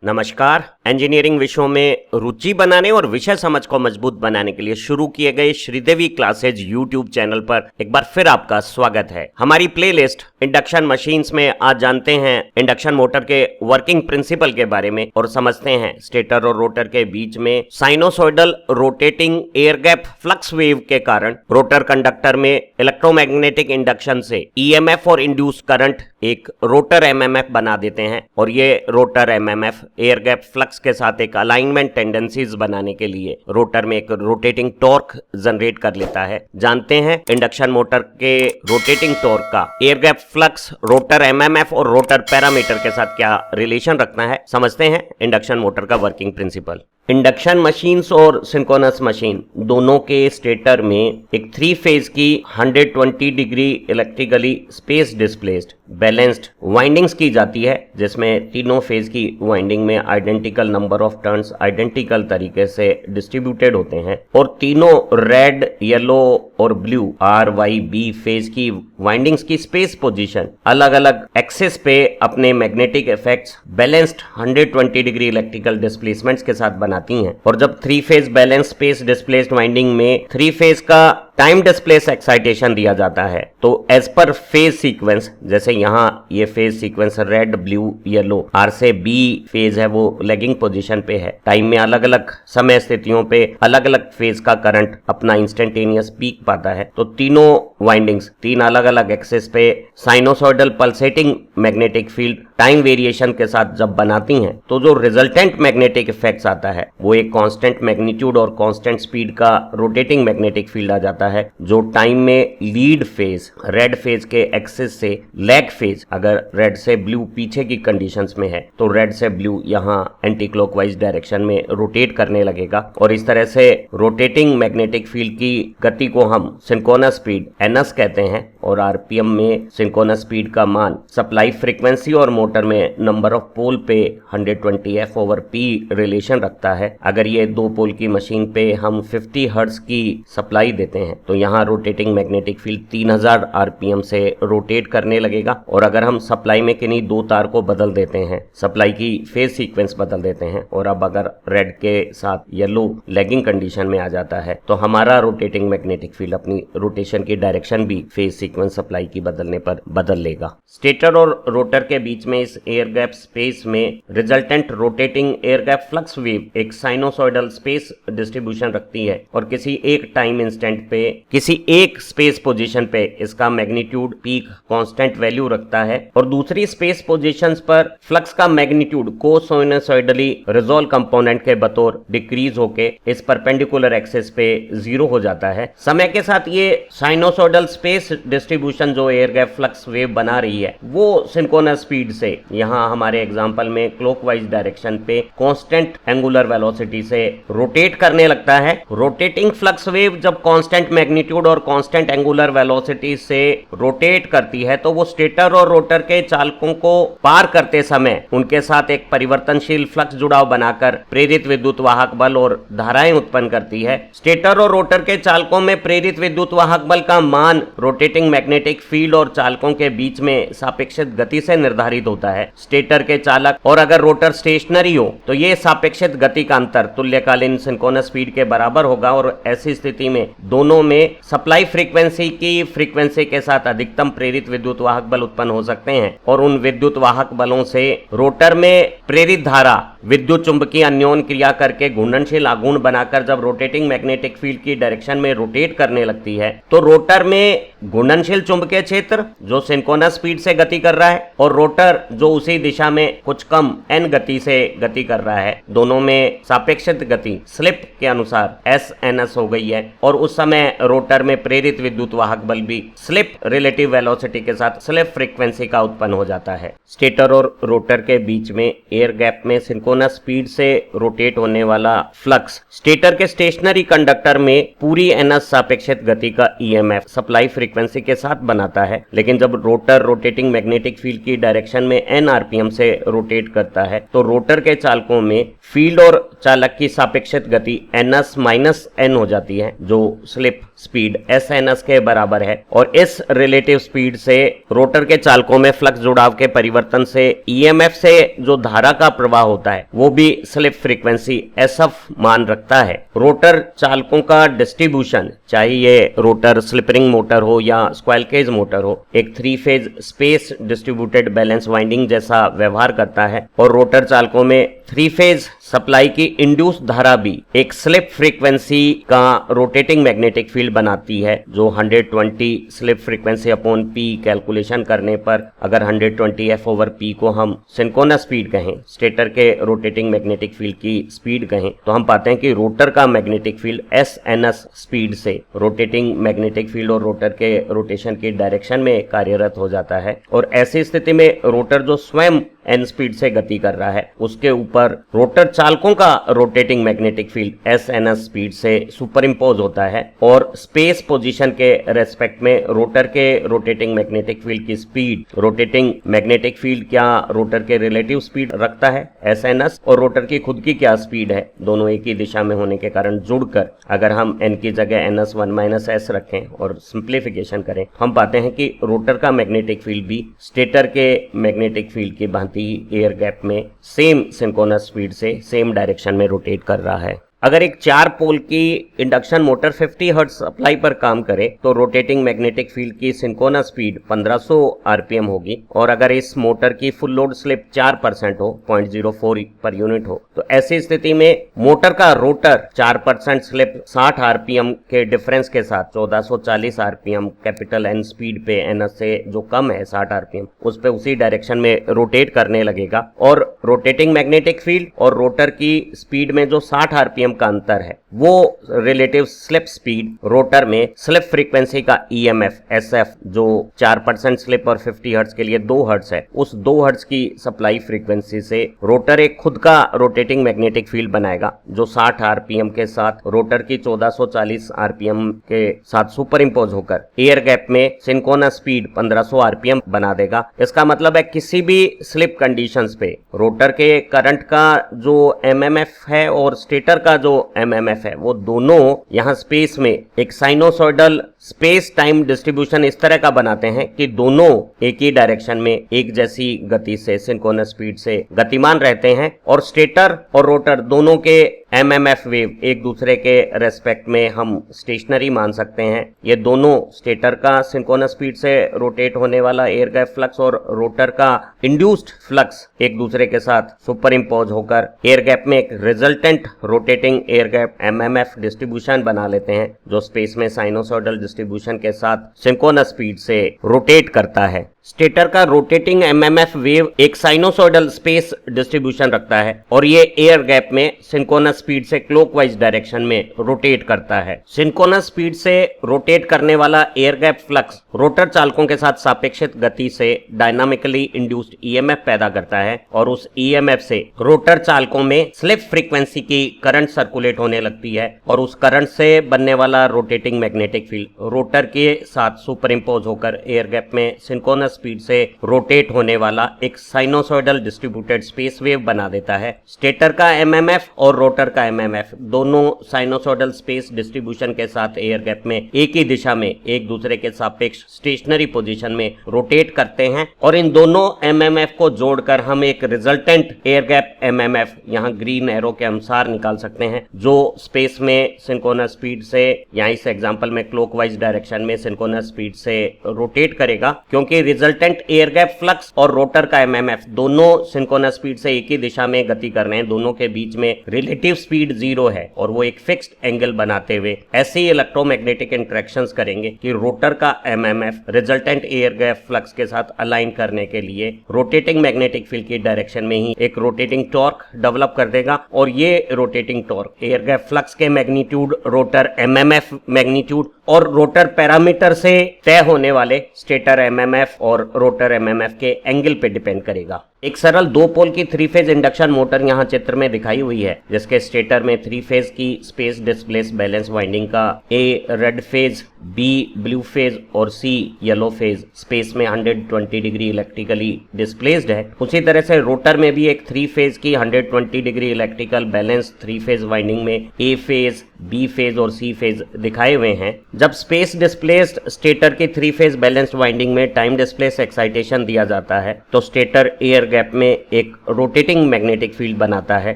नमस्कार। इंजीनियरिंग विषयों में रुचि बनाने और विषय समझ को मजबूत बनाने के लिए शुरू किए गए श्रीदेवी क्लासेज यूट्यूब चैनल पर एक बार फिर आपका स्वागत है। हमारी प्लेलिस्ट इंडक्शन मशीन्स में आज जानते हैं इंडक्शन मोटर के वर्किंग प्रिंसिपल के बारे में और समझते हैं स्टेटर और रोटर के बीच में sinusoidal rotating air gap flux wave के कारण रोटर कंडक्टर में इलेक्ट्रोमैग्नेटिक इंडक्शन से ईएमएफ और इंड्यूस करंट एक रोटर एमएमएफ बना देते हैं और ये rotor MMF air gap flux के साथ एक अलाइनमेंट टेंडेंसीज बनाने के लिए रोटर में एक रोटेटिंग टॉर्क जनरेट कर लेता है। जानते हैं इंडक्शन मोटर के रोटेटिंग टॉर्क का air gap flux rotor MMF और रोटर पैरामीटर के साथ क्या रिलेशन रखना है। समझते हैं इंडक्शन मोटर का वर्किंग प्रिंसिपल। इंडक्शन मशीन्स और सिंक्रोनस मशीन दोनों के स्टेटर में एक 3 फेज की 120 degree electrically space displaced balanced windings की जाती है, जिसमें तीनों फेज की वाइंडिंग में identical number of turns identical तरीके से डिस्ट्रीब्यूटेड होते हैं और तीनों रेड, येलो और ब्लू RYB फेज की वाइंडिंग्स की स्पेस पोजीशन अलग अलग एक्सिस पे अपने magnetic effects balanced 120 degree electrical displacements के साथ बनाती हैं। और जब 3 phase balance space displaced winding में 3 फेज का टाइम डिस्प्लेस एक्साइटेशन दिया जाता है, तो एज पर फेज सीक्वेंस, जैसे यहाँ ये phase sequence red, blue, yellow, R से B फेज है वो लेगिंग पोजीशन पे है। टाइम में अलग अलग समय स्थितियों पे अलग अलग फेज का करंट अपना इंस्टेंटेनियस पीक पाता है। तो तीनों वाइंडिंग्स 3 अलग अलग एक्सिस पे sinusoidal pulsating magnetic field time variation के साथ जब बनाती हैं, तो जो रिजल्टेंट मैग्नेटिक इफेक्ट्स आता है वो एक कांस्टेंट मैग्नीट्यूड और कांस्टेंट स्पीड का रोटेटिंग मैग्नेटिक फील्ड आ जाता है, जो टाइम में लीड फेज रेड फेज के एक्सिस से लैग फेज, अगर रेड से ब्लू पीछे की कंडीशंस में है तो रेड से ब्लू यहाँ एंटी क्लॉकवाइज डायरेक्शन में रोटेट करने लगेगा। और इस तरह से रोटेटिंग मैग्नेटिक फील्ड की गति को हम सिंक्रोनस स्पीड NS कहते हैं और RPM में सिंक्रोनस स्पीड का मान सप्लाई फ्रीक्वेंसी और मोटर में नंबर ऑफ पोल पे 120F/P रिलेशन रखता है। अगर ये 2 पोल की मशीन पे हम 50 हर्ट्ज की सप्लाई देते हैं तो यहाँ रोटेटिंग मैग्नेटिक फील्ड 3000 RPM से रोटेट करने लगेगा। और अगर हम सप्लाई में किन्हीं 2 तार को बदल देते हैं, सप्लाई की फेज सीक्वेंस बदल देते हैं और अब अगर रेड के साथ येलो लैगिंग कंडीशन में आ जाता है तो हमारा रोटेटिंग मैग्नेटिक फील्ड अपनी रोटेशन की डायरेक्शन भी फेज सीक्वेंस सप्लाई की बदलने पर बदल लेगा। स्टेटर और रोटर के बीच में इस एयर गैप स्पेस में resultant rotating air gap flux wave एक साइनोसॉइडल स्पेस डिस्ट्रीब्यूशन रखती है और किसी एक टाइम इंस्टेंट पे किसी एक स्पेस पोजीशन पे इसका मैग्नीट्यूड पीक कांस्टेंट वैल्यू रखता है और दूसरी स्पेस पोजीशंस पर फ्लक्स का मैग्नीट्यूड को साइनोसॉइडली रिजॉल्व कंपोनेंट के बतौर डिक्रीज होके इस परपेंडिकुलर एक्सिस पे 0 हो जाता है। समय के साथ ये साइनोसॉइडल स्पेस डिस्ट्रीब्यूशन जो एयर गैप फ्लक्स वेव बना रही है वो सिंक्रोनस स्पीड से यहाँ हमारे एग्जांपल में क्लॉकवाइज डायरेक्शन पे कांस्टेंट एंगुलर वेलोसिटी से रोटेट करने लगता है। रोटेटिंग फ्लक्स वेव जब कांस्टेंट मैग्नीट्यूड और कांस्टेंट एंगुलर वेलोसिटी से रोटेट करती है तो वो स्टेटर और रोटर के चालकों को पार करते समय उनके साथ एक परिवर्तनशील फ्लक्स जुड़ाव बनाकर प्रेरित विद्युत वाहक बल और धाराएं उत्पन्न करती है। स्टेटर और रोटर के चालकों में प्रेरित विद्युत वाहक बल का मान रोटेटिंग मैग्नेटिक फील्ड और चालकों के बीच में सापेक्षित गति से निर्धारित होता है। स्टेटर के चालक और अगर रोटर स्टेशनरी हो तो ये सापेक्षित गति का अंतर तुल्यकालीन सिंक्रोनस स्पीड के बराबर होगा और ऐसी स्थिति में दोनों में सप्लाई फ्रीक्वेंसी की फ्रीक्वेंसी के साथ अधिकतम प्रेरित विद्युत वाहक बल उत्पन्न हो सकते हैं और उन विद्युत वाहक बलों से रोटर में प्रेरित धारा विद्युत चुंबकीय अन्योन क्रिया करके घूर्णनशील आघूर्ण बनाकर जब रोटेटिंग मैग्नेटिक फील्ड की डायरेक्शन में रोटेट करने लगती है तो रोटर में घूर्णनशील चुंबकीय क्षेत्र जो सिंक्रोनस स्पीड से गति कर रहा है और रोटर जो उसी दिशा में कुछ कम n गति से गति कर रहा है, दोनों में सापेक्षित गति स्लिप के अनुसार SNS हो गई है और उस समय रोटर में प्रेरित विद्युत वाहक बल भी स्लिप रिलेटिव वेलोसिटी के साथ स्लिप फ्रीक्वेंसी का उत्पन्न हो जाता है। स्टेटर और रोटर के बीच में एयर गैप में सिंक्रोनस स्पीड से रोटेट होने वाला फ्लक्स स्टेटर के स्टेशनरी कंडक्टर में पूरी NS सापेक्षित गति का EMF सप्लाई फ्रीक्वेंसी के साथ बनाता है, लेकिन जब रोटर रोटेटिंग मैग्नेटिक फील्ड की डायरेक्शन में n RPM से रोटेट करता है तो रोटर के चालकों में फील्ड और चालक की सापेक्षित गति NS माइनस n हो जाती है जो स्लिप स्पीड SNS के बराबर है और इस रिलेटिव स्पीड से रोटर के चालकों में फ्लक्स जुड़ाव के परिवर्तन से EMF से जो धारा का प्रवाह होता है है वो भी स्लिप फ्रीक्वेंसी SF मान रखता है। रोटर चालकों का डिस्ट्रीब्यूशन, चाहे ये रोटर स्लिप रिंग मोटर हो या स्क्वायल केज मोटर हो, एक 3 phase space distributed balance winding जैसा व्यवहार करता है और रोटर चालकों में 3 फेज सप्लाई की इंड्यूस धारा भी एक स्लिप फ्रीक्वेंसी का रोटेटिंग मैग्नेटिक फील्ड बनाती है, जो 120 slip frequency upon P calculation करने पर अगर 120 F/P को हम सिंक्रोनस स्पीड कहें, स्टेटर के रोटेटिंग मैग्नेटिक फील्ड की स्पीड कहें, तो हम पाते हैं कि रोटर का मैग्नेटिक फील्ड SNS स्पीड से रोटेटिंग मैग्नेटिक फील्ड और रोटर के रोटेशन की डायरेक्शन में कार्यरत हो जाता है। और ऐसी स्थिति में रोटर जो स्वयं n स्पीड से गति कर रहा है, उसके ऊपर रोटर चालकों का rotating magnetic field SNS speed से सुपर इम्पोज होता है और स्पेस पोजीशन के रेस्पेक्ट में रोटर के रोटेटिंग मैग्नेटिक फील्ड की स्पीड, रोटेटिंग मैग्नेटिक फील्ड क्या रोटर के रिलेटिव स्पीड रखता है SNS और रोटर की खुद की क्या स्पीड है, दोनों एक ही दिशा में होने के कारण जुड़कर अगर हम n की जगह NS1-S रखें और सिंप्लीफिकेशन करें, हम पाते हैं कि रोटर का मैग्नेटिक फील्ड भी स्टेटर के मैग्नेटिक फील्ड की भांति एयर गैप में सेम सिंक्रोनस स्पीड से सेम डायरेक्शन में रोटेट कर रहा है। अगर एक 4 पोल की इंडक्शन मोटर 50 हर्ट्ज सप्लाई पर काम करे तो रोटेटिंग मैग्नेटिक फील्ड की सिंक्रोनस स्पीड 1500 आरपीएम होगी और अगर इस मोटर की फुल लोड स्लिप 4% हो, 0.04 पर यूनिट हो, तो ऐसी स्थिति में मोटर का रोटर 4% स्लिप 60 आरपीएम के डिफरेंस के साथ 1440 आरपीएम कैपिटल N स्पीड पे NS से जो कम है 60 आरपीएम, उस पे उसी डायरेक्शन में रोटेट करने लगेगा और रोटेटिंग मैग्नेटिक फील्ड और रोटर की स्पीड में जो 60 आरपीएम का अंतर है वो रिलेटिव स्लिप स्पीड रोटर में स्लिप फ्रीक्वेंसी का EMF SF जो 4% स्लिप और 50 हर्ट्ज के लिए 2 हर्ट्ज है, उस 2 हर्ट्ज की सप्लाई फ्रीक्वेंसी से रोटर एक खुद का रोटेटिंग मैग्नेटिक फील्ड बनाएगा जो 60 आरपीएम के साथ रोटर की 1440 आरपीएम के साथ सुपर इम्पोज होकर एयर गैप में सिंक्रोनस स्पीड 1500 आरपीएम बना देगा। इसका मतलब है किसी भी स्लिप कंडीशंस पे रोटर के करंट का जो MMF है और स्टेटर का जो MMF है वो दोनों यहां स्पेस में एक साइनोसॉइडल स्पेस टाइम डिस्ट्रीब्यूशन इस तरह का बनाते हैं कि दोनों एक ही डायरेक्शन में एक जैसी गति से सिंक्रोनस स्पीड से गतिमान रहते हैं और स्टेटर और रोटर दोनों के MMF वेव एक दूसरे के रेस्पेक्ट में हम स्टेशनरी मान सकते हैं। ये दोनों स्टेटर का सिंक्रोनस स्पीड से रोटेट होने वाला एयर गैप फ्लक्स और रोटर का इंड्यूस्ड फ्लक्स एक दूसरे के साथ सुपर इम्पोज होकर एयर गैप में एक resultant rotating air gap MMF distribution बना लेते हैं जो स्पेस में साइनोसॉइडल डिस्ट्रीब्यूशन के साथ सिंक्रोनस स्पीड से रोटेट करता है। स्टेटर का रोटेटिंग MMF वेव एक साइनोसॉइडल स्पेस डिस्ट्रीब्यूशन रखता है और ये एयर गैप में सिंक्रोनस स्पीड से क्लॉकवाइज डायरेक्शन में रोटेट करता है। सिंक्रोनस स्पीड से रोटेट करने वाला एयर गैप फ्लक्स रोटर चालकों के साथ सापेक्षित गति से डायनामिकली इंड्यूस्ड EMF पैदा करता है और उस EMF से रोटर चालकों में स्लिप फ्रीक्वेंसी की करंट सर्कुलेट होने लगती है और उस करंट से बनने वाला रोटेटिंग मैग्नेटिक फील्ड रोटर के साथ सुपर इम्पोज होकर एयर गैप में सिंक्रोनस स्पीड से रोटेट होने वाला एक साइनोसॉइडल डिस्ट्रीब्यूटेड स्पेस वेव बना देता है। स्टेटर का MMF और रोटर का MMF दोनों साइनोसॉइडल स्पेस डिस्ट्रीब्यूशन के साथ एयर गैप में एक ही दिशा में एक दूसरे के सापेक्ष स्टेशनरी पोजीशन में रोटेट करते हैं और इन दोनों MMF को जोड़कर हम एक रिजल्टेंट एयर गैप MMF यहाँ ग्रीन एरो के अनुसार निकाल सकते हैं जो स्पेस में सिंक्रोनस स्पीड से, यहाँ इस एग्जांपल में क्लॉकवाइज डायरेक्शन में सिंक्रोनस स्पीड से रोटेट करेगा क्योंकि रिजल्टेंट एयर गैप फ्लक्स और रोटर का MMF दोनों सिंक्रोनस स्पीड से एक ही दिशा में गति कर रहे हैं, दोनों के बीच में रिलेटिव स्पीड 0 है और वो एक फिक्स्ड एंगल बनाते हुए ऐसे ही इलेक्ट्रोमैग्नेटिक इंटरेक्शंस करेंगे कि रोटर का MMF resultant air gap flux के साथ अलाइन करने के लिए रोटेटिंग मैग्नेटिक फील्ड की डायरेक्शन में ही एक रोटेटिंग टॉर्क डेवलप कर देगा और ये rotating torque air gap flux के मैग्नीट्यूड, रोटर MMF मैग्नीट्यूड और रोटर पैरामीटर से तय होने वाले स्टेटर MMF और रोटर MMF के एंगल पे डिपेंड करेगा। एक सरल 2 पोल की 3 फेज इंडक्शन मोटर यहाँ चित्र में दिखाई हुई है जिसके स्टेटर में 3 फेज की स्पेस डिस्प्लेस बैलेंस वाइंडिंग का A red phase, B blue phase और C येलो फेज स्पेस में 120 डिग्री इलेक्ट्रिकली डिस्प्लेस्ड है। उसी तरह से रोटर में भी एक 3 फेज की 120 degree electrical balance 3 phase winding में A फेज, B फेज और C फेज दिखाए हुए हैं। जब स्पेस डिस्प्लेस्ड स्टेटर की 3 फेज बैलेंस्ड वाइंडिंग में टाइम डिस्प्लेस एक्साइटेशन दिया जाता है तो स्टेटर एयर गैप में एक रोटेटिंग मैग्नेटिक फील्ड बनाता है।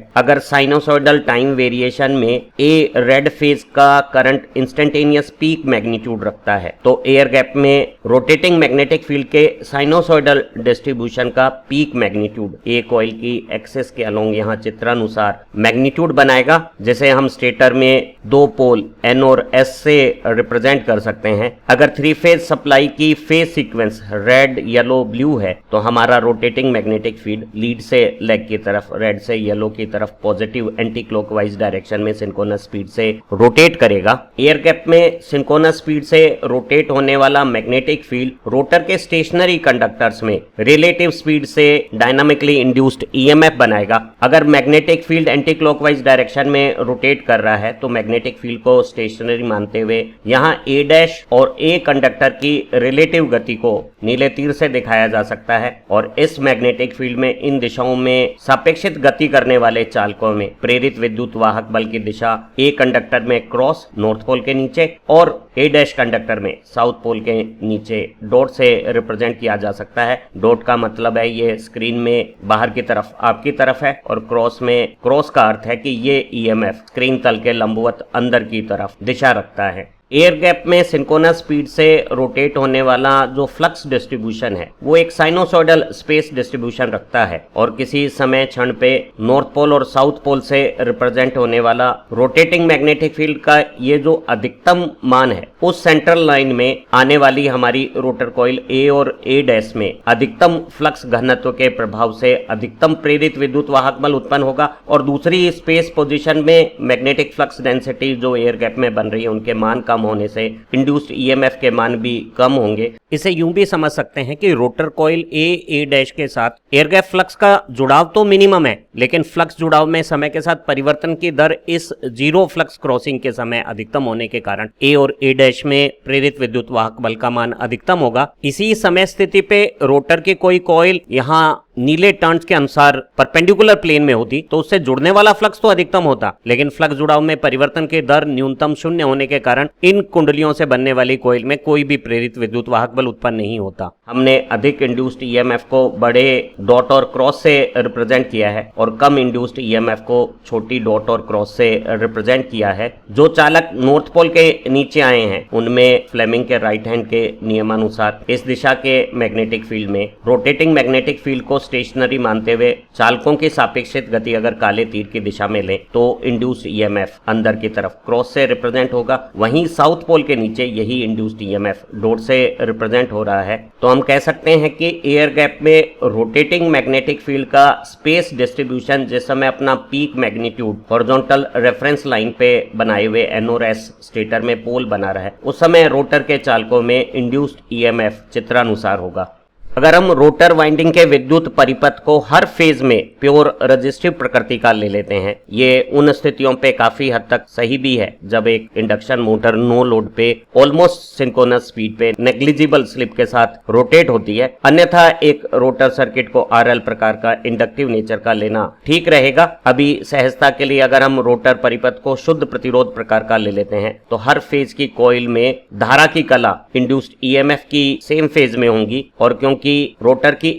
अगर साइनोसॉइडल टाइम वेरिएशन में ए रेड फेज का करंट इंस्टेंटेनियस पीक मैग्नीट्यूड रखता है, तो एयर गैप में रोटेटिंग मैग्नेटिक फील्ड के साइनोसॉइडल डिस्ट्रीब्यूशन का पीक मैग्नीट्यूड ए कॉइल की एक्सिस के अलोंग यहाँ चित्रानुसार मैग्नीट्यूड बनाएगा, जिसे हम स्टेटर में दो पोल एन और एस से रिप्रेजेंट कर सकते हैं। अगर थ्री फेज सप्लाई की phase sequence red yellow blue है तो हमारा रोटेटिंग मैग्नेटिक फील्ड लीड से लेग की तरफ, रेड से येलो की तरफ पॉजिटिव एंटी क्लॉकवाइज डायरेक्शन में सिंक्रोनस स्पीड से रोटेट करेगा। एयर गैप में सिंक्रोनस स्पीड से रोटेट होने वाला मैग्नेटिक फील्ड रोटर के स्टेशनरी कंडक्टर्स में रिलेटिव स्पीड से डायनामिकली इंड्यूस्ड ईएमएफ बनाएगा। अगर magnetic field anti clockwise direction में रोटेट कर रहा है तो मैग्नेटिक फील्ड को स्टेशनरी मानते हुए यहाँ ए डैश और ए कंडक्टर की रिलेटिव गति को नीले तीर से दिखाया जा सकता है और इस मैग्नेटिक फील्ड में इन दिशाओं में सापेक्षित गति करने वाले चालकों में प्रेरित विद्युत वाहक बल की दिशा ए कंडक्टर में क्रॉस नॉर्थ पोल के नीचे और ए डैश कंडक्टर में साउथ पोल के नीचे डॉट से रिप्रेजेंट किया जा सकता है। डॉट का मतलब है ये स्क्रीन में बाहर की तरफ आपकी तरफ है और क्रॉस में, क्रॉस का अर्थ है कि ये ईएमएफ स्क्रीन तल के लंबवत अंदर की तरफ दिशा रखता है। एयर गैप में सिंक्रोनस स्पीड से रोटेट होने वाला जो फ्लक्स डिस्ट्रीब्यूशन है वो एक साइनोसॉइडल स्पेस डिस्ट्रीब्यूशन रखता है और किसी समय क्षण पे नॉर्थ पोल और साउथ पोल से रिप्रेजेंट होने वाला रोटेटिंग मैग्नेटिक फील्ड का ये जो अधिकतम मान है उस सेंट्रल लाइन में आने वाली हमारी रोटर कॉइल ए और ए डैश में अधिकतम फ्लक्स घनत्व के प्रभाव से अधिकतम प्रेरित विद्युत वाहक बल उत्पन्न होगा और दूसरी स्पेस पोजीशन में मैग्नेटिक फ्लक्स डेंसिटी जो एयर गैप में बन रही है उनके मान कम होने से इंड्यूस्ड ईएमएफ के मान भी कम होंगे। इसे यूं भी समझ सकते हैं कि रोटर कॉइल ए डैश के साथ एयर गैप फ्लक्स का जुड़ाव तो मिनिमम है, लेकिन फ्लक्स जुड़ाव में समय के साथ परिवर्तन की दर इस जीरो फ्लक्स क्रॉसिंग के समय अधिकतम होने के कारण ए और ए डैश में प्रेरित विद्युत वाहक बल का मान अधिकतम होगा। इसी समय स्थिति पे रोटर की कोई कॉइल यहाँ नीले टर्न्स के अनुसार परपेंडिकुलर प्लेन में होती तो उससे जुड़ने वाला फ्लक्स तो अधिकतम होता, लेकिन फ्लक्स जुड़ाव में परिवर्तन की दर न्यूनतम शून्य होने के कारण इन कुंडलियों से बनने वाली कॉइल में कोई भी प्रेरित विद्युत वाहक बल उत्पन्न नहीं होता। हमने अधिक इंड्यूस्ड ईएमएफ को बड़े डॉट और क्रॉस से रिप्रेजेंट किया है और कम इंड्यूस्ड ईएमएफ को छोटी डॉट और क्रॉस से रिप्रेजेंट किया है। जो चालक नॉर्थ पोल के नीचे आए हैं उनमें फ्लेमिंग के राइट हैंड के नियमानुसार इस दिशा के मैग्नेटिक फील्ड में रोटेटिंग मैग्नेटिक फील्ड को स्टेशनरी मानते हुए चालकों की सापेक्षित गति अगर काले तीर की दिशा में लें तो इंड्यूस्ड ईएमएफ अंदर की तरफ क्रॉस से रिप्रेजेंट होगा। वहीं साउथ पोल के नीचे यही इंड्यूस्ड ईएमएफ डॉट से रिप्रेजेंट हो रहा है। तो हम कह सकते हैं कि एयर गैप में रोटेटिंग मैग्नेटिक फील्ड का स्पेस डिस्ट्रीब्यूशन जिस समय अपना peak magnitude horizontal reference line पे बनाए हुए एन और एस स्टेटर में पोल बना रहा है उस समय रोटर के चालकों में इंड्यूस्ड ईएमएफ चित्रानुसार होगा। अगर हम रोटर वाइंडिंग के विद्युत परिपथ को हर फेज में प्योर रेजिस्टिव प्रकृति का ले लेते हैं, ये उन स्थितियों पे काफी हद तक सही भी है जब एक इंडक्शन मोटर नो लोड पे ऑलमोस्ट सिंक्रोनस स्पीड पे नेग्लिजिबल स्लिप के साथ रोटेट होती है। अन्यथा एक रोटर सर्किट को आरएल प्रकार का इंडक्टिव नेचर का लेना ठीक रहेगा। अभी सहजता के लिए अगर हम रोटर परिपथ को शुद्ध प्रतिरोध प्रकार का ले लेते हैं तो हर फेज की कॉइल में धारा की कला इंड्यूस्ड ईएमएफ की सेम फेज में होंगी और क्योंकि रोटर की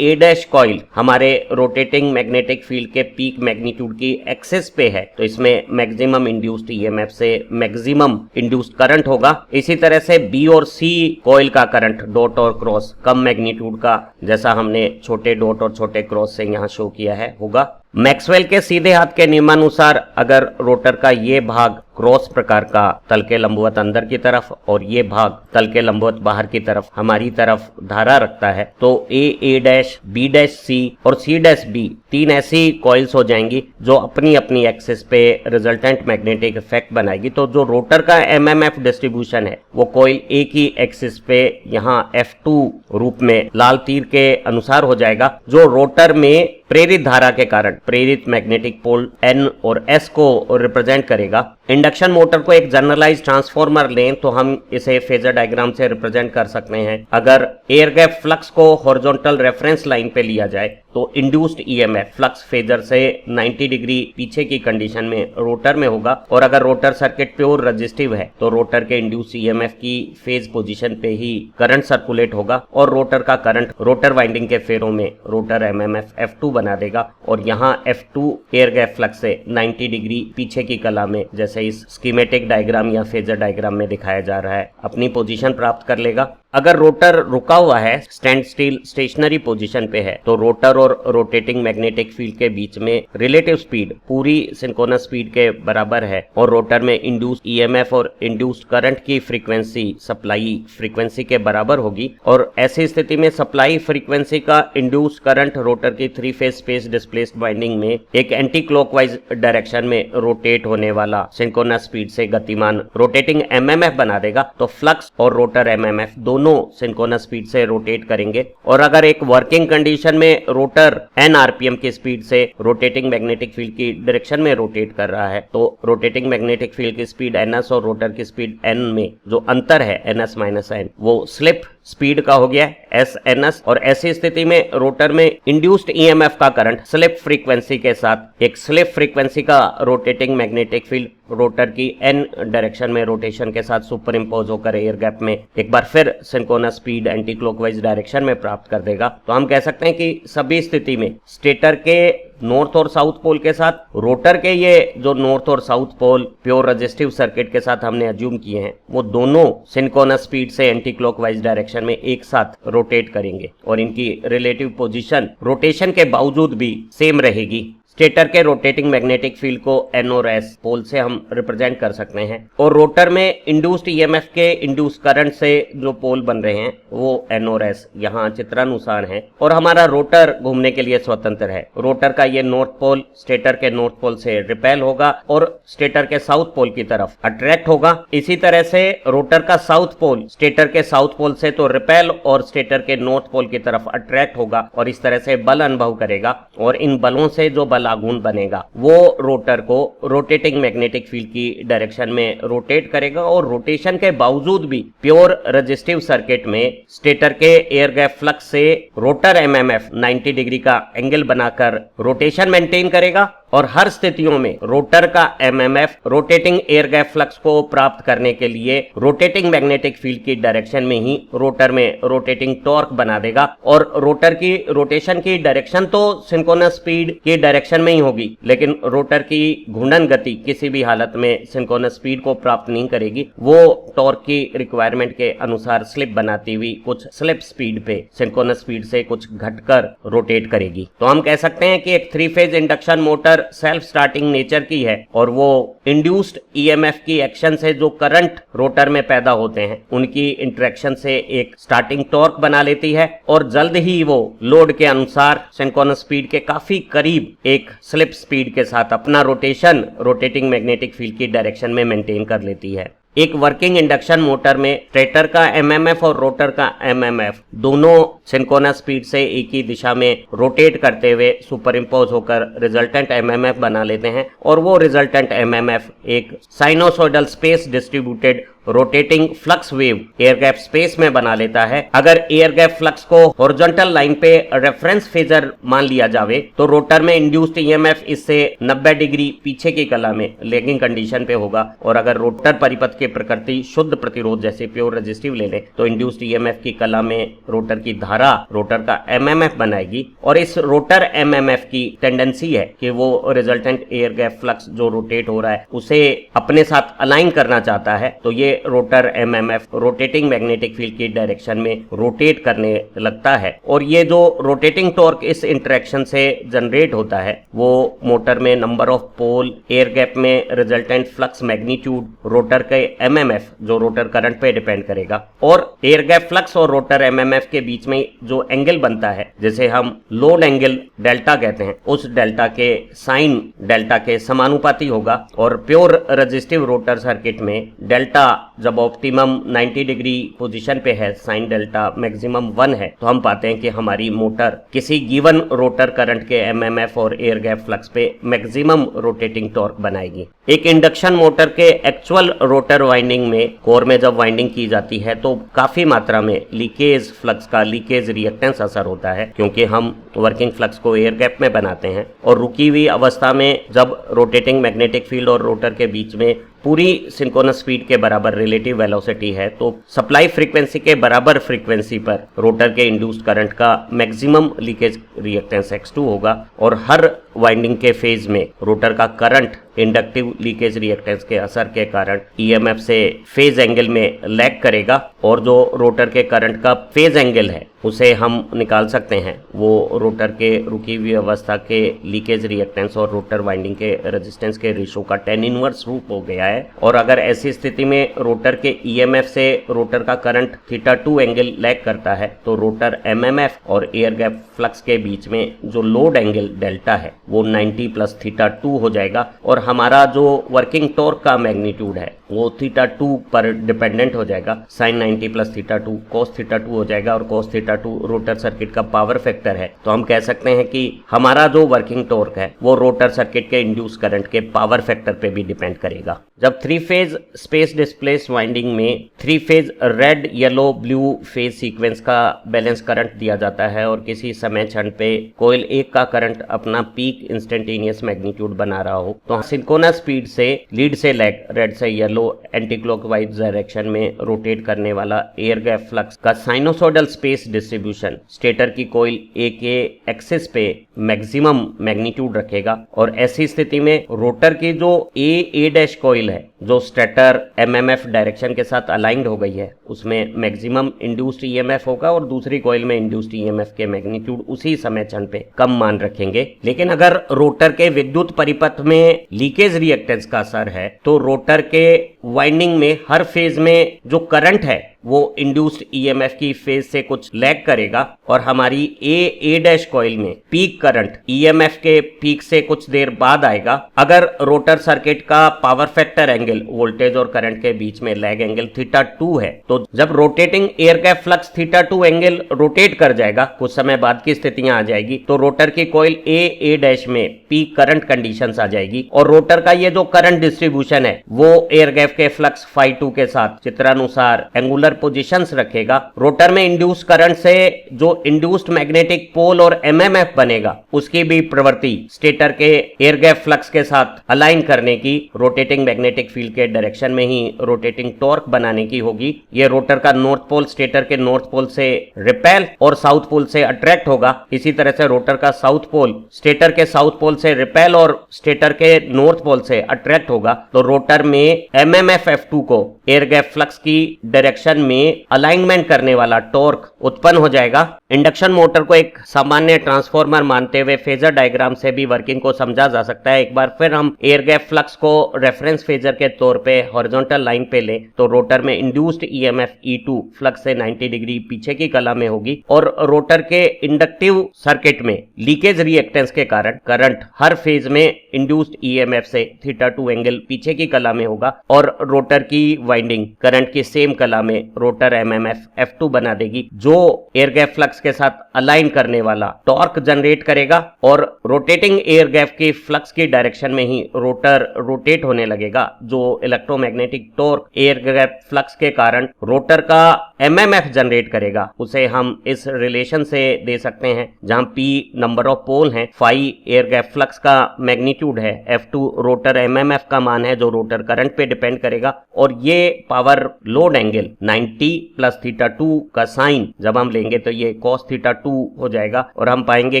ए डैश कॉइल हमारे रोटेटिंग मैग्नेटिक फील्ड के पीक मैग्नीट्यूड की एक्सेस पे है तो इसमें मैक्सिमम इंड्यूस्ड ईएमएफ से मैक्सिमम इंड्यूस्ड करंट होगा। इसी तरह से बी और सी कॉइल का करंट डॉट और क्रॉस कम मैग्नीट्यूड का, जैसा हमने छोटे डॉट और छोटे क्रॉस से यहाँ शो किया है, होगा। मैक्सवेल के सीधे हाथ के नियमानुसार अगर रोटर का ये भाग क्रॉस प्रकार का तल के लंबवत अंदर की तरफ और ये भाग तल के लंबवत बाहर की तरफ हमारी तरफ धारा रखता है तो ए डैश, बी डैश सी और सी डैश बी तीन ऐसी कॉइल्स हो जाएंगी जो अपनी अपनी एक्सिस पे रिजल्टेंट मैग्नेटिक इफेक्ट बनाएगी। तो जो रोटर का एमएमएफ डिस्ट्रीब्यूशन है वो कॉइल ए की एक्सिस पे यहाँ F2 रूप में लाल तीर के अनुसार हो जाएगा, जो रोटर में प्रेरित धारा के कारण प्रेरित मैग्नेटिक पोल N और S को रिप्रेजेंट करेगा। इंडक्शन मोटर को एक जनरलाइज ट्रांसफॉर्मर लें तो हम इसे फेजर डायग्राम से रिप्रेजेंट कर सकते हैं। अगर एयर गैप फ्लक्स को हॉरिजॉन्टल रेफरेंस लाइन पे लिया जाए तो इंड्यूस्ड ईएमएफ फ्लक्स फेजर से 90 डिग्री पीछे की कंडीशन में रोटर में होगा, और अगर रोटर सर्किट प्योर रेजिस्टिव है तो रोटर के इंड्यूस्ड ईएमएफ की फेज पोजीशन पे ही करंट सर्कुलेट होगा और रोटर का करंट रोटर वाइंडिंग के फेरों में रोटर एमएमएफ F2 बना देगा, और यहाँ F2 एयर गैप फ्लक्स से 90 डिग्री पीछे की कला में, जैसे इस स्कीमेटिक डायग्राम या फेजर डायग्राम में दिखाया जा रहा है, अपनी पोजीशन प्राप्त कर लेगा। अगर रोटर रुका हुआ है, स्टैंड स्टिल स्टेशनरी पोजीशन पे है, तो रोटर और रोटेटिंग मैग्नेटिक फील्ड के बीच में रिलेटिव स्पीड पूरी सिंक्रोनस स्पीड के बराबर है, और रोटर में इंड्यूस्ड ईएमएफ और इंड्यूस्ड करंट की फ्रीक्वेंसी सप्लाई फ्रीक्वेंसी के बराबर होगी, और ऐसी स्थिति में सप्लाई फ्रीक्वेंसी का इंड्यूस्ड करंट रोटर की 3 फेज स्पेस डिस्प्लेस्ड वाइंडिंग में एक एंटी क्लॉकवाइज डायरेक्शन में रोटेट होने वाला सिंक्रोनस स्पीड से गतिमान रोटेटिंग एमएमएफ बना देगा। तो फ्लक्स और रोटर एमएमएफ दोनों सिंक्रोनस स्पीड से रोटेट करेंगे, और अगर एक वर्किंग कंडीशन में रोटर n आरपीएम की स्पीड से रोटेटिंग मैग्नेटिक फील्ड की डायरेक्शन में रोटेट कर रहा है, तो रोटेटिंग मैग्नेटिक फील्ड की स्पीड ns और रोटर की स्पीड n में जो अंतर है ns माइनस n, वो स्लिप स्पीड का हो गया एस एन एस, और ऐसी स्थिति में रोटर में इंड्यूस्ड ईएमएफ का करंट स्लिप फ्रीक्वेंसी के साथ एक स्लिप फ्रीक्वेंसी का रोटेटिंग मैग्नेटिक फील्ड रोटर की एन डायरेक्शन में रोटेशन के साथ सुपर इम्पोज होकर एयर गैप में एक बार फिर synchronous speed anti clockwise direction में प्राप्त कर देगा। तो हम कह सकते हैं कि सभी स्थिति में स्टेटर के नॉर्थ और साउथ पोल के साथ रोटर के ये जो नॉर्थ और south pole pure resistive circuit के साथ हमने अज्यूम किए हैं, वो दोनों सिंक्रोनस स्पीड से एंटी क्लॉकवाइज डायरेक्शन में एक साथ रोटेट करेंगे, और इनकी रिलेटिव पोजीशन रोटेशन के बावजूद भी सेम रहेगी। स्टेटर के रोटेटिंग मैग्नेटिक फील्ड को N और S पोल से हम रिप्रेजेंट कर सकते हैं, और रोटर में इंड्यूस्ड ईएमएफ के इंड्यूस्ड करंट से जो पोल बन रहे हैं वो N और S यहाँ चित्रानुसार हैं, और हमारा रोटर घूमने के लिए स्वतंत्र है। रोटर का ये नॉर्थ पोल स्टेटर के नॉर्थ पोल से रिपेल होगा और स्टेटर के साउथ पोल की तरफ अट्रैक्ट होगा। इसी तरह से रोटर का साउथ पोल स्टेटर के साउथ पोल से तो रिपेल और स्टेटर के नॉर्थ पोल की तरफ अट्रैक्ट होगा, और इस तरह से बल अनुभव करेगा, और इन बलों से जो बल आघूर्ण बनेगा वो रोटर को रोटेटिंग मैग्नेटिक फील्ड की डायरेक्शन में रोटेट करेगा, और रोटेशन के बावजूद भी प्योर रेजिस्टिव सर्किट में स्टेटर के एयर गैप फ्लक्स से रोटर एमएमएफ 90 डिग्री का एंगल बनाकर रोटेशन मेंटेन करेगा, और हर स्थितियों में रोटर का MMF rotating air gap flux को प्राप्त करने के लिए रोटेटिंग मैग्नेटिक फील्ड की डायरेक्शन में ही रोटर में रोटेटिंग टॉर्क बना देगा, और रोटर की रोटेशन की डायरेक्शन तो सिंक्रोनस स्पीड की डायरेक्शन में ही होगी, लेकिन रोटर की घूर्णन गति किसी भी हालत में सिंक्रोनस स्पीड को प्राप्त नहीं करेगी। वो टॉर्क की रिक्वायरमेंट के अनुसार स्लिप बनाती हुई कुछ स्लिप स्पीड पे सिंक्रोनस स्पीड से कुछ घटकर रोटेट करेगी। तो हम कह सकते हैं कि एक 3 phase induction motor self starting nature की है, और वो इंड्यूस्ड ईएमएफ की एक्शन से जो करंट रोटर में पैदा होते हैं उनकी इंटरेक्शन से एक स्टार्टिंग टॉर्क बना लेती है, और जल्द ही वो लोड के अनुसार सिंक्रोनस स्पीड के काफी करीब एक स्लिप स्पीड के साथ अपना रोटेशन रोटेटिंग मैग्नेटिक फील्ड की डायरेक्शन में मेंटेन कर लेती है। एक वर्किंग इंडक्शन मोटर में स्टेटर का एमएमएफ और रोटर का एमएमएफ दोनों सिंक्रोनस स्पीड से एक ही दिशा में रोटेट करते हुए सुपर इम्पोज होकर रिजल्टेंट एमएमएफ बना लेते हैं, और वो रिजल्टेंट एमएमएफ एक sinusoidal space distributed rotating flux wave air gap space में बना लेता है। अगर एयर गैप फ्लक्स को हॉरिजॉन्टल लाइन पे रेफरेंस फेजर मान लिया जावे तो रोटर में इंड्यूस्ड ईएमएफ इससे 90 डिग्री पीछे की कला में लैगिंग कंडीशन पे होगा, और अगर रोटर परिपथ की प्रकृति शुद्ध प्रतिरोध जैसे प्योर रेजिस्टिव ले ले तो इंड्यूस्ड ईएमएफ की कला में रोटर की धारा रोटर का एमएमएफ बनाएगी, और इस रोटर एमएमएफ की टेंडेंसी है कि वो रिजल्टेंट एयर गैप फ्लक्स जो रोटेट हो रहा है उसे अपने साथ अलाइन करना चाहता है। तो ये rotor MMF rotating magnetic field की डायरेक्शन में रोटेट करने लगता है, और ये जो रोटेटिंग टॉर्क इस इंटरेक्शन से जनरेट होता है वो मोटर में number of pole air gap में रिजल्टेंट फ्लक्स मैग्नीट्यूड रोटर के एमएमएफ जो रोटर करंट पे डिपेंड करेगा, और एयर गैप फ्लक्स और रोटर एमएमएफ के बीच में जो एंगल बनता है जिसे हम लोड एंगल डेल्टा कहते हैं, उस डेल्टा के साइन डेल्टा के समानुपाती होगा, और प्योर रेजिस्टिव रोटर सर्किट में डेल्टा जब ऑप्टिमम 90 डिग्री पोजीशन पे है, साइन डेल्टा मैक्सिमम 1 है, तो हम पाते हैं कि हमारी मोटर किसी गिवन रोटर करंट के एमएमएफ और एयर गैप फ्लक्स पे मैक्सिमम रोटेटिंग टॉर्क बनाएगी। एक इंडक्शन मोटर के एक्चुअल रोटर वाइंडिंग में, कोर में जब वाइंडिंग की जाती है तो काफी मात्रा में लीकेज फ्लक्स का, लीकेज रिएक्टेंस असर होता है, क्योंकि हम वर्किंग फ्लक्स को एयर गैप में बनाते हैं और रुकी हुई अवस्था में जब रोटेटिंग मैग्नेटिक फील्ड और रोटर के बीच में पूरी सिंक्रोनस स्पीड के बराबर रिलेटिव वेलोसिटी है, तो सप्लाई फ्रीक्वेंसी के बराबर फ्रीक्वेंसी पर रोटर के इंड्यूस्ड करंट का मैक्सिमम लीकेज रिएक्टेंस X2 होगा और हर वाइंडिंग के फेज में रोटर का करंट इंडक्टिव लीकेज रिएक्टेंस के असर के कारण ईएमएफ से फेज एंगल में लैग करेगा और जो रोटर के करंट का फेज एंगल है उसे हम निकाल सकते हैं। वो रोटर के रुकी हुई अवस्था के लीकेज रिएक्टेंस और रोटर वाइंडिंग के रेजिस्टेंस के रेशो का tan इनवर्स रूप हो गया है। और अगर ऐसी स्थिति में रोटर के ईएमएफ से रोटर का करंट θ2 एंगल लैग करता है तो रोटर एमएमएफ और एयर गैप फ्लक्स के बीच में जो लोड एंगल डेल्टा है वो 90 प्लस θ2 हो जाएगा और हमारा जो वर्किंग टॉर्क का मैग्नीट्यूड है वो θ2 पर डिपेंडेंट हो जाएगा। साइन 90 प्लस θ2 cos θ2 हो जाएगा और cos θ2 रोटर सर्किट का पावर फैक्टर है। तो हम कह सकते हैं कि हमारा जो वर्किंग टॉर्क है वो रोटर सर्किट के इंड्यूस करंट के पावर फैक्टर पे भी डिपेंड करेगा। जब 3 फेज स्पेस डिस्प्लेस वाइंडिंग में 3 phase red yellow blue phase sequence का बैलेंस करंट दिया जाता है और किसी समय क्षण पे कॉइल 1 का करंट अपना पीक इंस्टेंटेनियस मैग्नीट्यूड बना रहा हो, तो सिंक्रोनस स्पीड से लीड से लैग, रेड से येलो एंटी क्लॉकवाइज डायरेक्शन में रोटेट करने वाला एयर गैप फ्लक्स का साइनोसॉइडल स्पेस डिस्ट्रीब्यूशन स्टेटर की कॉइल ए के एक्सिस पे मैक्सिमम मैग्नीट्यूड रखेगा और ऐसी स्थिति में रोटर की जो ए डैश कॉइल है जो स्टेटर एमएमएफ डायरेक्शन के साथ अलाइंड हो गई है उसमें मैक्सिमम इंड्यूस्ड ईएमएफ होगा और दूसरी कॉइल में इंड्यूस्ड ईएमएफ के मैग्नीट्यूड उसी समय क्षण पे कम मान रखेंगे। लेकिन अगर रोटर के विद्युत परिपथ में लीकेज रिएक्टेंस का असर है तो रोटर के वाइंडिंग में हर फेज में जो करंट है वो इंड्यूस्ड ईएमएफ की फेज से कुछ लैग करेगा और हमारी ए डैश कॉइल में पीक करंट ईएमएफ के पीक से कुछ देर बाद आएगा। अगर रोटर सर्किट का पावर फैक्टर एंगल वोल्टेज और करंट के बीच में लैग एंगल θ2 है तो जब rotating air gap flux θ2 angle rotate कर जाएगा, कुछ समय बाद की स्थितियां आ जाएगी, तो रोटर की कॉइल ए डैश में पीक करंट कंडीशंस आ जाएगी और रोटर का ये जो करंट डिस्ट्रीब्यूशन है वो एयर गैप के फ्लक्स φ2 के साथ चित्रानुसार एंगुलर पोजीशंस रखेगा। रोटर में इंड्यूस करंट से जो इंड्यूस्ड मैग्नेटिक पोल और एमएमएफ बनेगा उसकी भी प्रवृत्ति स्टेटर के एयर गैप फ्लक्स के साथ अलाइन करने की, रोटेटिंग मैग्नेटिक फील्ड के डायरेक्शन में ही रोटेटिंग टॉर्क बनाने की होगी। ये रोटर का नॉर्थ पोल स्टेटर के नॉर्थ पोल से रिपेल और साउथ पोल से अट्रैक्ट होगा। इसी तरह से रोटर का साउथ पोल स्टेटर के साउथ पोल से रिपेल और स्टेटर के नॉर्थ पोल से अट्रैक्ट होगा। तो रोटर में एमएमएफ F2 को एयर गैप फ्लक्स की डायरेक्शन में अलाइनमेंट करने वाला टॉर्क उत्पन्न हो जाएगा। इंडक्शन मोटर को एक सामान्य ट्रांसफार्मर मानते हुए फेजर डायग्राम से भी वर्किंग को समझा जा सकता है। एक बार फिर हम एयर गैप फ्लक्स को रेफरेंस फेजर के तौर पे हॉरिजॉन्टल लाइन पे लें तो रोटर में इंड्यूस्ड ईएमएफ E2 फ्लक्स से 90 डिग्री पीछे की कला में होगी और रोटर के इंडक्टिव सर्किट में लीकेज रिएक्टेंस के कारण करंट हर फेज में इंड्यूस्ड ईएमएफ से θ2 एंगल पीछे की कला में होगा और रोटर की वाइंडिंग करंट की सेम कला में रोटर एमएमएफ F2 बना देगी जो एयर गैप फ्लक्स के साथ अलाइन करने वाला टॉर्क जनरेट करेगा और रोटेटिंग एयर गैप की फ्लक्स की डायरेक्शन में ही रोटर रोटेट होने लगेगा। जो electromagnetic torque air gap flux के कारण रोटर का एमएमएफ जनरेट करेगा उसे हम इस रिलेशन से दे सकते हैं जहां P नंबर ऑफ पोल है, फाई एयर गैप फ्लक्स का मैग्नीट्यूड है, F2 रोटर एमएमएफ का मान है जो रोटर करंट पे डिपेंड करेगा और ये पावर लोड एंगल 90 प्लस θ2 का साइन जब हम लेंगे तो ये cos θ2 हो जाएगा और हम पाएंगे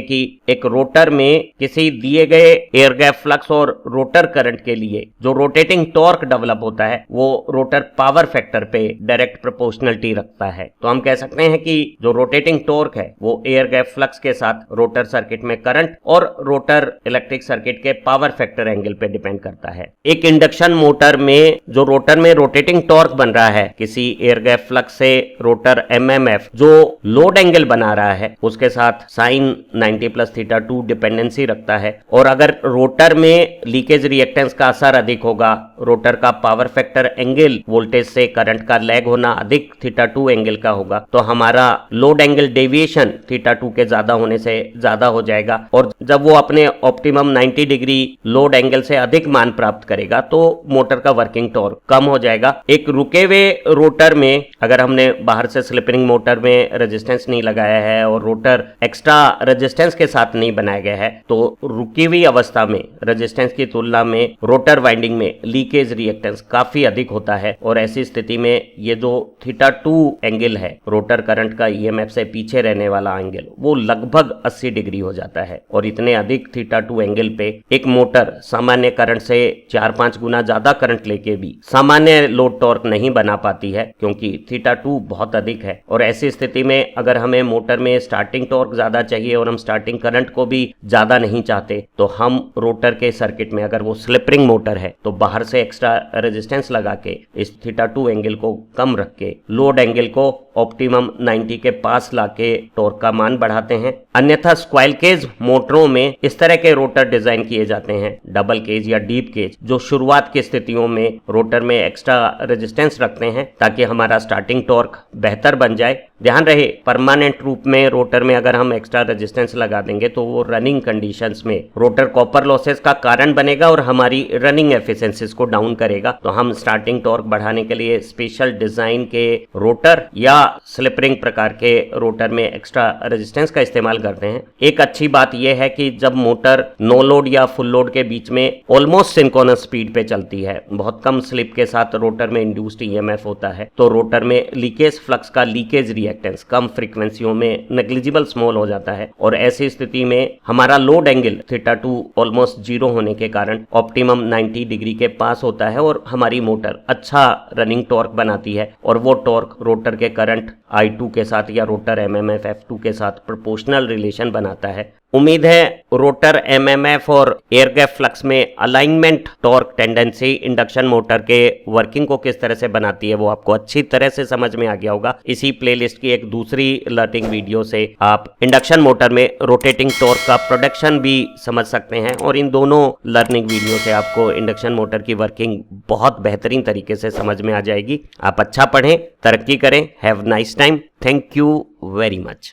कि एक रोटर में किसी दिए गए एयर गैप फ्लक्स और रोटर करंट के लिए जो रोटेटिंग टॉर्क डेवलप होता है वो रोटर पावर फैक्टर पे डायरेक्ट प्रोपोर्शनलिटी रखता है। तो हम कह सकते हैं कि जो रोटेटिंग टॉर्क है वो एयर गैप फ्लक्स के साथ रोटर सर्किट में करंट और रोटर इलेक्ट्रिक सर्किट के पावर फैक्टर एंगल पे डिपेंड करता है। एक इंडक्शन मोटर में जो रोटर में रोटेटिंग टॉर्क बन रहा है किसी एयर गैप फ्लक्स से रोटर एमएमएफ जो लोड एंगल बना रहा है उसके साथ साइन 90 प्लस थीटा 2 डिपेंडेंसी रखता है। और अगर रोटर में लीकेज रिएक्टेंस का असर अधिक होगा, रोटर का पावर फैक्टर एंगल वोल्टेज से करंट का लैग होना अधिक थीटा 2 एंगल का होगा, तो हमारा लोड एंगल डेविएशन थीटा 2 के ज्यादा होने से ज्यादा हो जाएगा। और जब वो अपने ऑप्टिमम 90 डिग्री लोड एंगल से अधिक मान प्राप्त करेगा तो मोटर का वर्किंग टॉर्क कम हो जाएगा। एक रुके हुए रोटर में अगर हमने बाहर से स्लिप रिंग मोटर में रेजिस्टेंस नहीं लगाया है और रोटर एक्स्ट्रा रेजिस्टेंस के साथ नहीं बनाया गया है तो रुकी हुई अवस्था में रेजिस्टेंस की तुलना में रोटर वाइंडिंग में लीकेज रिएक्टेंस काफी अधिक होता है। और ऐसी स्थिति में ये जो थीटा 2 एंगल है रोटर करंट का ईएमएफ से पीछे रहने वाला एंगल वो लगभग 80 डिग्री हो जाता है। और इतने अधिक थीटा 2 एंगल पे एक मोटर सामान्य करंट से 4-5 गुना ज्यादा करंट लेके भी सामान्य लोड टॉर्क नहीं बना पाती है क्योंकि थीटा 2 बहुत अधिक है। और ऐसी स्थिति में अगर हमें मोटर में स्टार्टिंग टॉर्क ज्यादा चाहिए और हम स्टार्टिंग करंट को भी ज्यादा नहीं चाहते तो हम रोटर के सर्किट में अगर वो स्लिप रिंग मोटर है तो बाहर से एक्स्ट्रा रेजिस्टेंस लगा के इस थीटा 2 एंगल को कम रख के लोड एंगल को ऑप्टिमम 90 के पास लाके टॉर्क का मान बढ़ाते हैं। अन्यथा स्क्वाइल केज मोटरों में इस तरह के रोटर डिजाइन किए जाते हैं, डबल केज या डीप केज, जो शुरुआत की स्थितियों में रोटर में एक्स्ट्रा रेजिस्टेंस रखते हैं ताकि हमारा स्टार्टिंग टॉर्क बेहतर बन जाए। ध्यान रहे परमानेंट रूप में रोटर में अगर हम एक्स्ट्रा रेजिस्टेंस लगा देंगे तो वो रनिंग कंडीशंस में रोटर कॉपर लॉसेस का कारण बनेगा और हमारी रनिंग एफिशिएंसीज को डाउन करेगा। तो हम स्टार्टिंग टॉर्क बढ़ाने के लिए स्पेशल डिजाइन के रोटर या स्लिप रिंग प्रकार के रोटर में एक्स्ट्रा रेजिस्टेंस का इस्तेमाल करते हैं। एक अच्छी बात यह है कि जब मोटर नो लोड या फुल लोड के बीच में ऑलमोस्ट सिंक्रोनस स्पीड पे चलती है, बहुत कम स्लिप के साथ रोटर में इंड्यूस्ड ईएमएफ होता है, तो रोटर में लीकेज फ्लक्स का लीकेज रिएक्टेंस कम फ्रीक्वेंसियों में नेग्लिजिबल स्मॉल हो जाता है। और ऐसी स्थिति में हमारा लोड एंगल थीटा 2 ऑलमोस्ट 0 होने के कारण ऑप्टिमम 90 डिग्री के पास होता है और हमारी मोटर अच्छा रनिंग टॉर्क बनाती है। और वो टॉर्क रोटर के करंट I2 के साथ या रोटर एमएमएफ F2 के साथ प्रोपोर्शनल रिलेशन बनाता है। उम्मीद है रोटर एमएमएफ और एयर गैप फ्लक्स में alignment torque tendency induction motor के वर्किंग को किस तरह से बनाती है वो आपको अच्छी तरह से समझ में आ गया होगा। इसी प्लेलिस्ट की एक दूसरी लर्निंग वीडियो से आप इंडक्शन मोटर में रोटेटिंग टॉर्क का प्रोडक्शन भी समझ सकते हैं। और इन दोनों लर्निंग वीडियो से आपको इंडक्शन मोटर की वर्किंग बहुत बेहतरीन तरीके से समझ में आ जाएगी। आप अच्छा पढ़ें, तरक्की करें। Have nice time. Thank you very much.